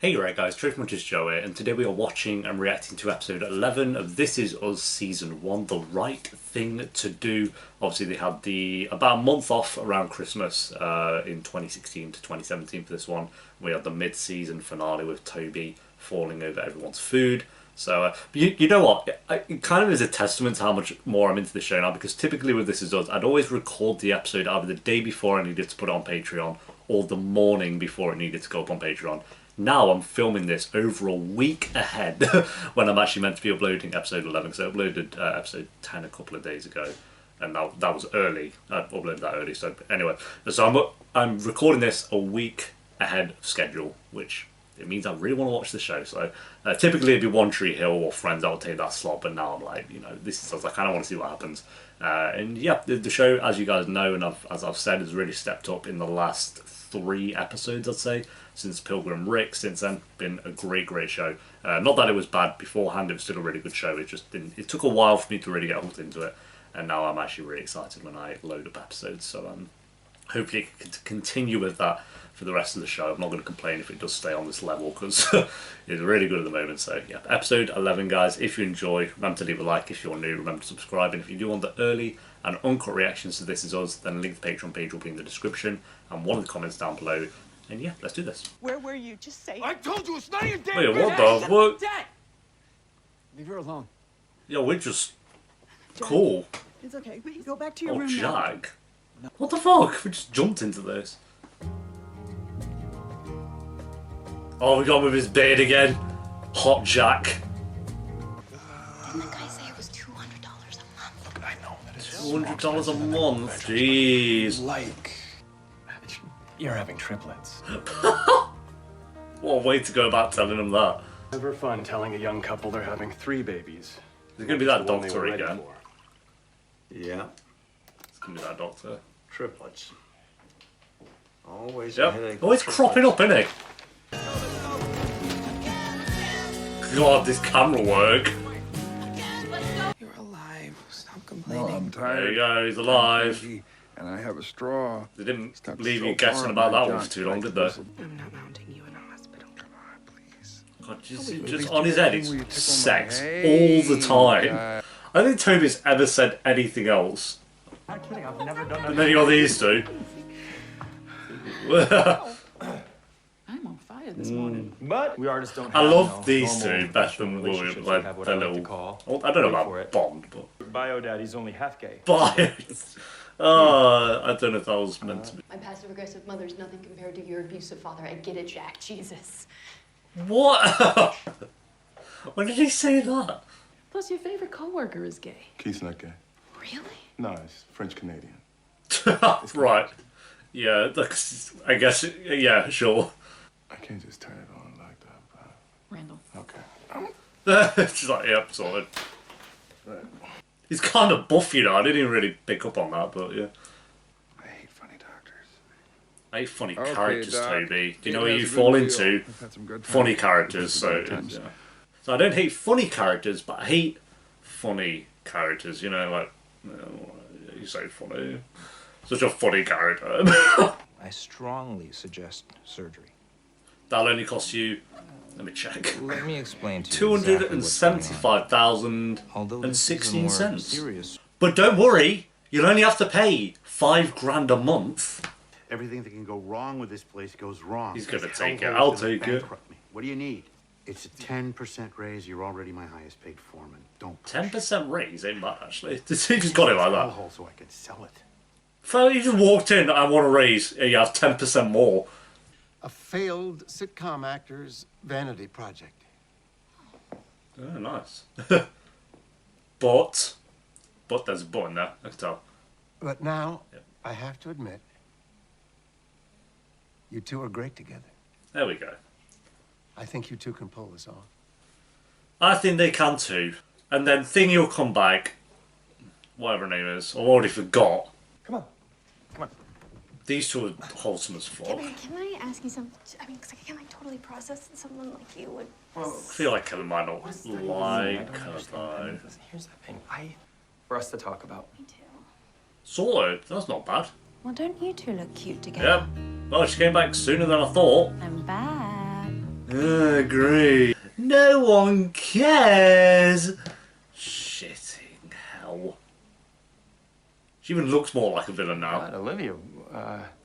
Hey right guys, Truthmunchers Joe here, and today we are watching and reacting to episode 11 of This Is Us Season 1, The Right Thing to Do. Obviously they had about a month off around Christmas in 2016 to 2017 for this one. We had the mid-season finale with Toby falling over everyone's food. So, you know what, it kind of is a testament to how much more I'm into the show now, because typically with This Is Us, I'd always record the episode either the day before I needed to put it on Patreon, or the morning before it needed to go up on Patreon. Now I'm filming this over a week ahead when I'm actually meant to be uploading episode 11, because I uploaded episode 10 a couple of days ago, and that was early. I uploaded that early, so anyway. So I'm recording this a week ahead of schedule, which it means I really want to watch the show. So typically it'd be One Tree Hill or Friends that would take that slot, but now I'm like, this is, I kind of want to see what happens. And yeah, the show, as you guys know, and as I've said, has really stepped up in the last 3 episodes, I'd say, since Pilgrim Rick. Since then, been a great show. Not that it was bad beforehand; it was still a really good show. It just didn't. It took a while for me to really get hooked into it, and now I'm actually really excited when I load up episodes. So hopefully, I can continue with that for the rest of the show. I'm not going to complain if it does stay on this level, because it's really good at the moment. So yeah, episode 11, guys. If you enjoy, remember to leave a like. If you're new, remember to subscribe, and if you do want the early and uncut reactions to This Is Us, then a link to the Patreon page will be in the description and one of the comments down below. And yeah, let's do this. Where were you? Just say it. I told you it's not your damn Wait, what business. the fuck? Dad! Leave her alone. Yo, we're just Jack, cool. It's okay. Please go back to your Oh, room now. Jack. What the fuck? We just jumped into this. Oh, we got him with his beard again. Hot Jack. Didn't the guy say it was $200 a month? I know that it's $200 a month. Jeez. like you're having triplets. What a way to go about telling them that. Never fun telling a young couple they're having 3 babies. There's gonna be that The one they doctor were ready again. for. Yeah, It's gonna be that doctor. triplets. Always a Yep. headache. Always cropping up, isn't he? God, this camera work. You're alive. Stop No, complaining. I'm There tired. you go, he's alive. And I have a straw. They didn't Stuck leave so you far guessing in about my that one junk, for too long, like did they? this will- I'm not mounting you in a hospital. Come on, please. God, just Please on his do head, the thing where you it's tickle my- sex Hey, all the time. guy. I don't think Toby's ever said anything else. Not kidding, I've never done And then you got these two. I'm on fire this morning. But we artists don't have I love no these normal two, Beth professional and William, relationships. like We have what their I like to little. call, Well, I don't know wait for about it, Bond, but bio daddy's only half gay. bias. I don't know if that was meant to be. My passive-aggressive mother's nothing compared to your abusive father. I get it, Jack. Jesus. What? When did he say that? Plus, your favorite coworker is gay. Keith's not gay. Really? No, he's French Canadian. Right. Yeah, that's, I guess. Yeah, sure. I can't just turn it on like that. Randall. Okay. She's like, yep, sorted. He's kind of buff, you know. I didn't even really pick up on that, but yeah. I hate funny doctors. I hate funny Okay, characters, Doc. Toby. Do you know It where has you a good fall deal. into? I've had some good Funny times. characters, so Bad times. yeah. So I don't hate funny characters, but I hate funny characters. You know, like you say funny, such a funny character. I strongly suggest surgery. That'll only cost you. Let me check. Let me explain to you. Two hundred exactly and what's going on. seventy-five thousand Although and this is a 16 more cents. serious. But don't worry, you'll only have to pay $5,000 a month. Everything that can go wrong with this place goes wrong. He's gonna This take it. hellhole's I'll gonna take it. bankrupt me. What do you need? It's a 10% raise. You're already my highest paid foreman. Don't push. 10% raise ain't bad actually. He just got it like that. Hellhole so I can sell it. So you just walked in. I want to raise. You have 10% more. A failed sitcom actor's vanity project. Oh, nice. but there's a button there. I can tell. But now, Yep. I have to admit, you two are great together. There we go. I think you two can pull this off. I think they can too. And then Thingy will come back. Whatever her name is. I already forgot. Come on. Come on. These two are wholesome as fuck. Can I ask you something? I mean, because I can't totally process that someone like you would. I feel like Kevin might not like her though. Here's the thing. For us to talk about. Me too. Sort of. That's not bad. Well, don't you two look cute together? Yep. Well, she came back sooner than I thought. I'm back. Agree. No one cares. Shitting hell. She even looks more like a villain now. Olivia,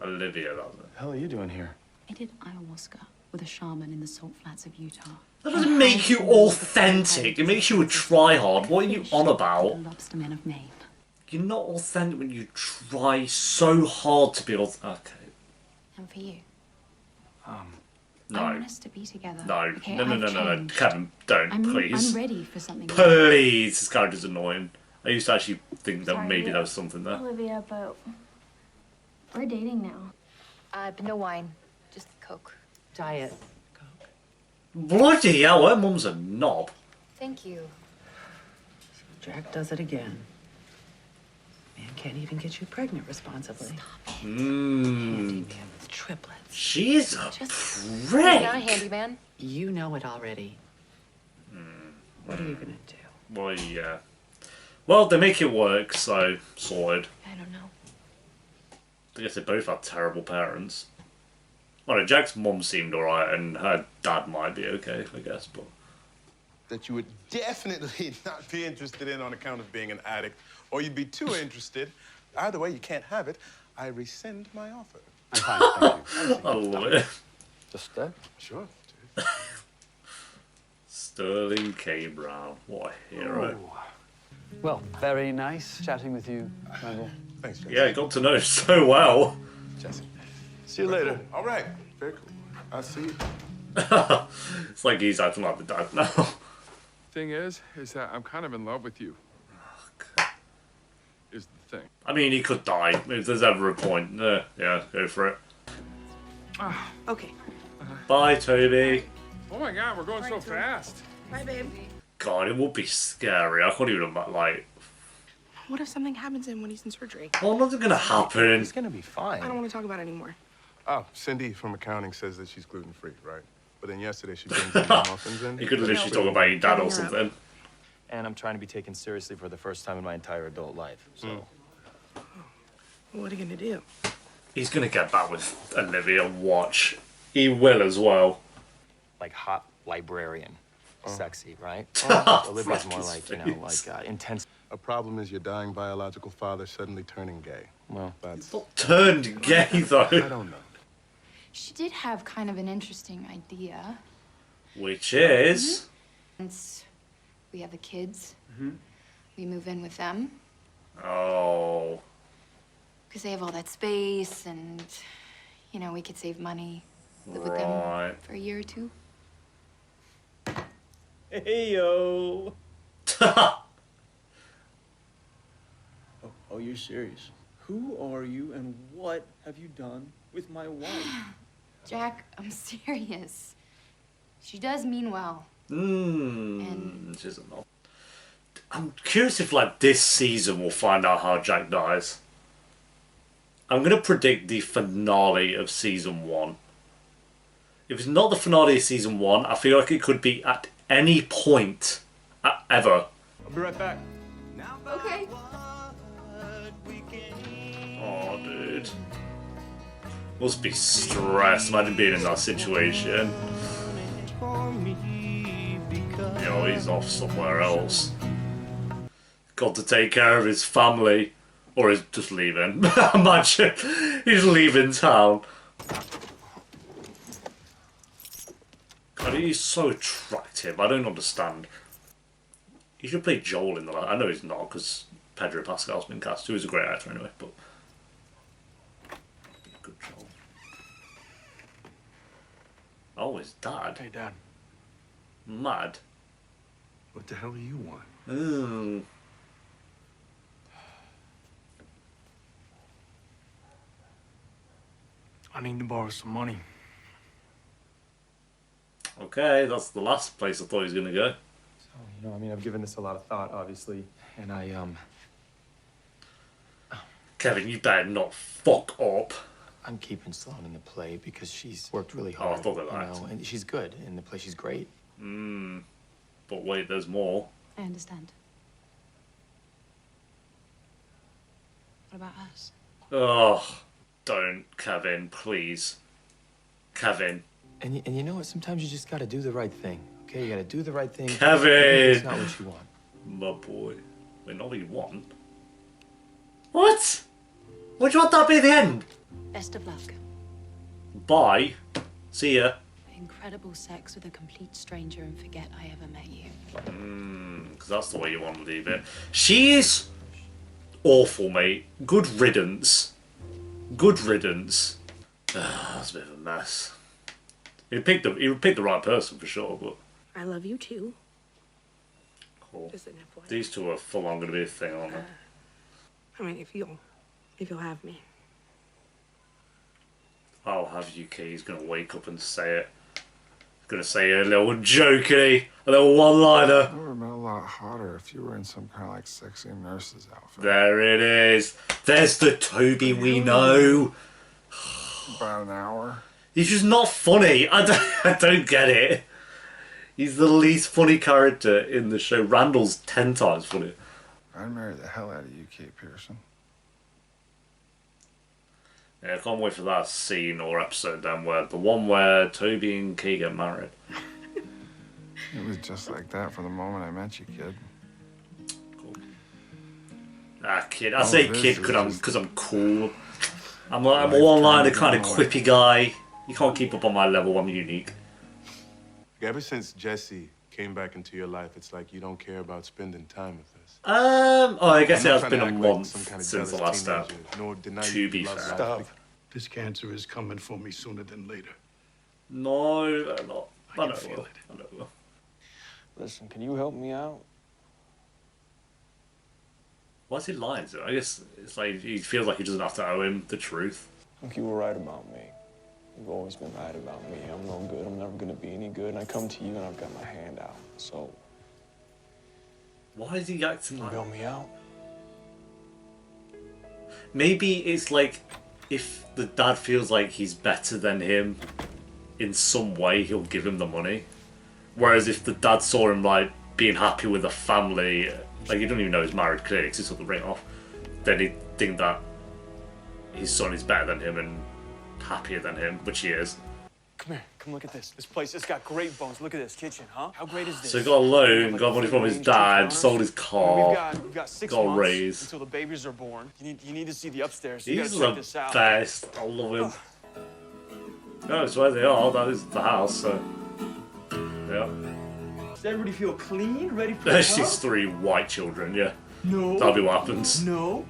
Olivia, that's it. the hell are you doing here? I did ayahuasca with a shaman in the salt flats of Utah. That doesn't make you authentic. It makes you a tryhard. What are you on The about? lobstermen of Maine. You're not authentic when you try so hard to be authentic. Okay. And for you. No. I want us to be together. No. Okay, No, I've no. changed. Kevin, don't, I'm please. ready for something. Please. This character's annoying. I used to actually think that Sorry, maybe yeah. there was something there. Olivia, but we're dating now. No wine, just Coke. Diet. Bloody hell, her mum's a knob. Thank you. Jack does it again. Man can't even get you pregnant responsibly. Mmm. With triplets. She's a Not a prick. handyman. You know it already. What are you gonna do? Well, yeah. Well, they make it work, so sorted. I don't know. I guess they both had terrible parents. Well, no, Jack's mum seemed alright, and her dad might be okay, I guess, but... That you would definitely not be interested in on account of being an addict, or you'd be too interested. Either way, you can't have it. I rescind my offer. I'm fine, thank you. I love it. Just that? Sure. Sterling K. Brown, what a hero. Well, very nice chatting with you, Randall. Thanks, Jesse. Yeah, got to know so well. Jesse. See you later. All right. Very cool. I'll see you. It's like he's acting like the dad now. Thing is that I'm kind of in love with you. Is the thing. I mean, he could die if there's ever a point. Yeah, go for it. Okay. Bye, Toby. Oh my God, we're going so fast. Bye, babe. God, it would be scary. I can't even imagine, like... What if something happens to him when he's in surgery? Well, nothing's gonna happen. He's gonna be fine. I don't want to talk about it anymore. Oh, Cindy from accounting says that she's gluten-free, right? But then yesterday she brings in muffins in. You could literally talk about your dad or something. And I'm trying to be taken seriously for the first time in my entire adult life, so... What are you gonna do? He's gonna get back with Olivia, watch. He will as well. Like hot librarian. Sexy, right? Oh, Olivia's more like, face. intense. A problem is your dying biological father suddenly turning gay. Well, That's... Turned gay, though. I don't know. She did have kind of an interesting idea. Which is... Once we have the kids, we move in with them. Oh... Because they have all that space and, we could save money. Live with them Right. for a year or two. Hey, yo. Oh, you're serious? Who are you and what have you done with my wife? Jack, I'm serious. She does mean well. This isn't not. I'm curious if, like, this season we'll find out how Jack dies. I'm gonna predict the finale of season 1. If it's not the finale of season 1, I feel like it could be at any point ever. I'll be right back. Okay. Oh, dude. Must be stressed. Imagine being in that situation. He's off somewhere else. Got to take care of his family. Or he's just leaving. Imagine. He's leaving town. God, he's so attractive. I don't understand. He should play Joel in the... I know he's not, because Pedro Pascal's been cast, who is a great actor anyway, but... Good Joel. Oh, his dad. Hey, Dad. Mad. What the hell do you want? Ooh. I need to borrow some money. Okay, that's the last place I thought he was going to go. So, I've given this a lot of thought, obviously. And Kevin, you better not fuck up. I'm keeping Sloane in the play because she's worked really Oh, I hard. thought they liked. And she's good in the play. She's great. But wait, there's more. I understand. What about us? Oh, don't, Kevin, please. Kevin. And you know what? Sometimes you just gotta do the right thing. Okay, you gotta do the right thing. Kevin! It's not what you want. My boy. Wait, not what you want? What? What do you want that to be at the end? Best of luck. Bye. See ya. Incredible sex with a complete stranger and forget I ever met you. Because that's the way you want to leave it. She is awful, mate. Good riddance. Good riddance. That's a bit of a mess. He picked the right person for sure, but I love you too. cool. Just an FYI. These two are full on going to be a thing, aren't they? I mean, if you'll have me. I'll have you, Key. He's going to wake up and say it. He's going to say a little jokey, a little one-liner. It would have been a lot hotter if you were in some kind of like sexy nurse's outfit. There it is. There's the Toby we know. About an hour. He's just not funny. I don't get it. He's the least funny character in the show. Randall's 10 times funny. I'd marry the hell out of you, Kate Pearson. Yeah, I can't wait for that scene or episode then where the one where Toby and Key get married. It was just like that from the moment I met you, kid. Cool. Ah, kid. I say kid because I'm cool. I'm a one-liner kind of quippy guy. You can't keep up on my level. I'm unique. Ever since Jesse came back into your life, it's like you don't care about spending time with us. I guess it I'm not has been a trying to act like month some kind of since the jealous last step. teenager, nor deny To you be love fair. life. Stop. This cancer is coming for me sooner than later. No, not. I can feel it. I know it will. Listen, can you help me out? Why is he lying to him? I guess it's like he feels like he doesn't have to owe him the truth. Look, you were right about me. You've always been right about me. I'm no good. I'm never gonna be any good. And I come to you and I've got my hand out. So, Why is he acting like? bail me out. Maybe it's like if the dad feels like he's better than him in some way, he'll give him the money. Whereas if the dad saw him like being happy with a family, like you don't even know he's married clearly because he took the ring off, then he'd think that his son is better than him and happier than him, which he is. Come here. Come look at this. This place, it's got great bones. Look at this kitchen, huh? How great is this? So he got a loan, got money from his dad, sold his car, We've got 6 got a months raise. until the babies are born. You need to see the upstairs. You He's gotta check the this out. best. I love him. No, it's where they are. That is the house. So yeah. Does everybody feel clean, ready for There's these 3 white children. Yeah. No. That'll be what happens. No.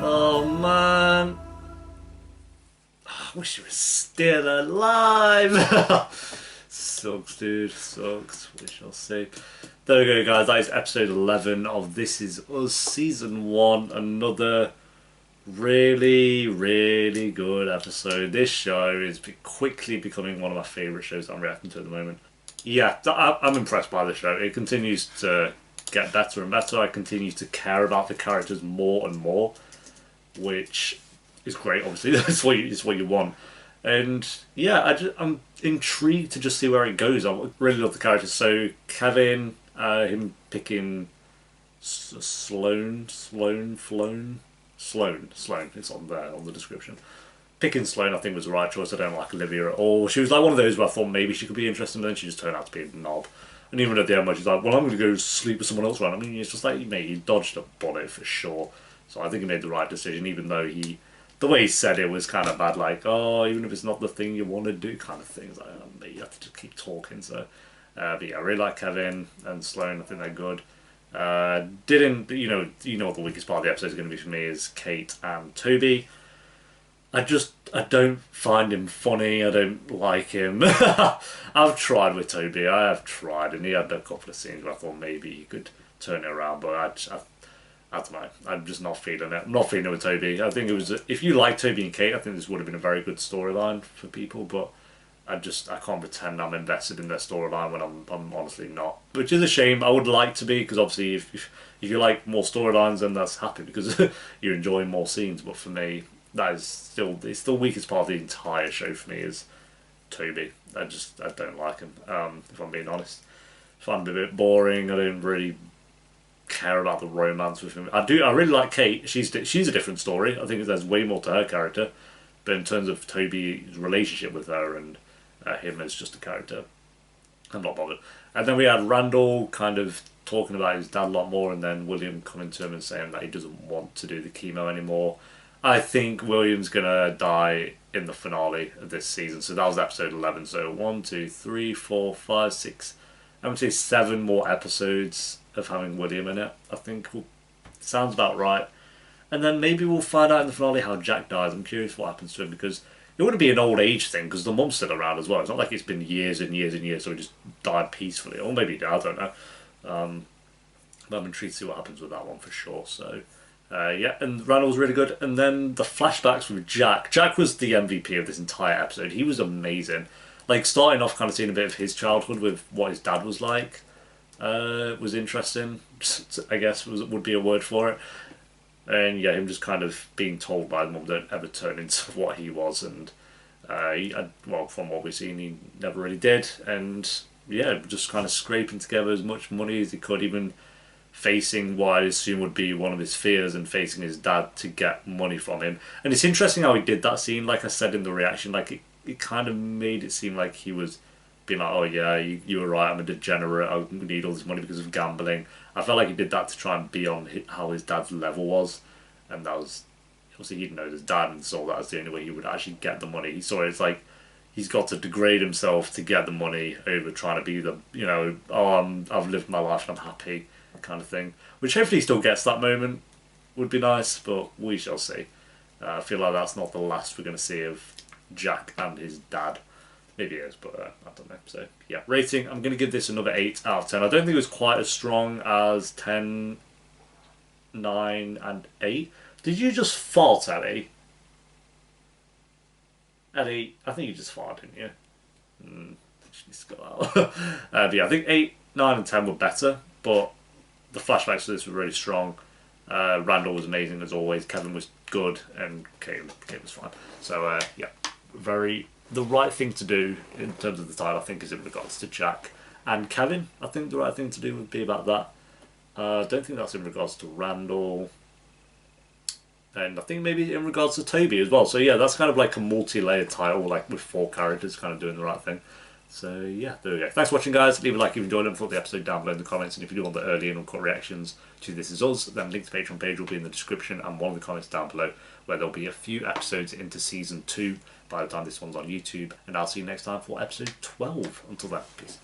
Oh man. I wish he was still alive. Sucks, dude. Sucks. We shall see. There we go, guys. That is episode 11 of This Is Us Season 1. Another really, really good episode. This show is quickly becoming one of my favourite shows I'm reacting to at the moment. Yeah, I'm impressed by the show. It continues to get better and better. I continue to care about the characters more and more, which is great. Obviously, that's what you want. And yeah, I'm intrigued to just see where it goes. I really love the characters. So Kevin, him picking Sloane. It's on there on the description. Picking Sloane, I think, was the right choice. I don't like Olivia at all. She was like one of those where I thought maybe she could be interesting, but then she just turned out to be a knob. And even at the end where she's like, well, I'm going to go sleep with someone else, right? I mean, it's just like, mate, he dodged a bullet for sure. So I think he made the right decision, even though the way he said it was kind of bad, like, oh, even if it's not the thing you want to do kind of things. Like, oh, mate, you have to just keep talking. So, but yeah, I really like Kevin and Sloane. I think they're good. You know what the weakest part of the episode is going to be for me is Kate and Toby. I don't find him funny. I don't like him. I've tried with Toby. I have tried, and he had a couple of scenes where I thought maybe he could turn it around, but I don't know. I'm just not feeling it. I'm not feeling it with Toby. I think it was if you like Toby and Kate, I think this would have been a very good storyline for people, but I can't pretend I'm invested in their storyline when I'm honestly not. Which is a shame. I would like to be, because obviously if you like more storylines, then that's happy because you're enjoying more scenes. But for me, that is still the weakest part of the entire show for me is Toby. I don't like him. If I'm being honest, I find him a bit boring. I don't really care about the romance with him. I really like Kate. She's a different story. I think there's way more to her character. But in terms of Toby's relationship with her and him as just a character, I'm not bothered. And then we had Randall kind of talking about his dad a lot more, and then William coming to him and saying that he doesn't want to do the chemo anymore. I think William's gonna die in the finale of this season. So that was episode 11. So 1, 2, 3, 4, 5, 6. I'm gonna say 7 more episodes of having William in it. I think sounds about right. And then maybe we'll find out in the finale how Jack dies. I'm curious what happens to him, because it wouldn't be an old age thing because the mum's still around as well. It's not like it's been years and years and years, so he just died peacefully. Or maybe he died, I don't know. But I'm intrigued to see what happens with that one for sure. So, yeah, and Randall's really good. And then the flashbacks with Jack. Jack was the MVP of this entire episode. He was amazing. Like, starting off kind of seeing a bit of his childhood with what his dad was like was interesting, I guess would be a word for it. And yeah, him just kind of being told by his mum don't ever turn into what he was, and well, from what we've seen, he never really did. And yeah, just kind of scraping together as much money as he could, even facing what I assume would be one of his fears and facing his dad to get money from him. And it's interesting how he did that scene. Like I said in the reaction, like it kind of made it seem like he was being like, oh yeah, you were right, I'm a degenerate, I need all this money because of gambling. I felt like he did that to try and be on how his dad's level was, and that was, obviously he didn't know his dad and saw that as the only way he would actually get the money. He saw it's like he's got to degrade himself to get the money over trying to be the, you know, oh, I've lived my life and I'm happy kind of thing, which hopefully he still gets that moment. Would be nice, but we shall see. I feel like that's not the last we're going to see of Jack and his dad. Maybe it is, but I don't know. So yeah, rating, I'm going to give this another 8 out of 10. I don't think it was quite as strong as 10, 9 and 8. Did you just fart, Ellie? Ellie, I think you just farted, didn't you? She needs to go out. But yeah, I think 8, 9 and 10 were better, but the flashbacks to this were really strong. Randall was amazing as always, Kevin was good, and Kate was fine. So yeah, the right thing to do in terms of the title, I think, is in regards to Jack and Kevin. I think the right thing to do would be about that. I don't think that's in regards to Randall. And I think maybe in regards to Toby as well. So yeah, that's kind of like a multi-layered title, like with 4 characters kind of doing the right thing. So yeah, there we go. Thanks for watching, guys. Leave a like if you enjoyed it and thought the episode down below in the comments. And if you do want the early and uncut reactions to This Is Us, then link to the Patreon page will be in the description and one of the comments down below, where there'll be a few episodes into season 2 by the time this one's on YouTube. And I'll see you next time for episode 12. Until then, peace.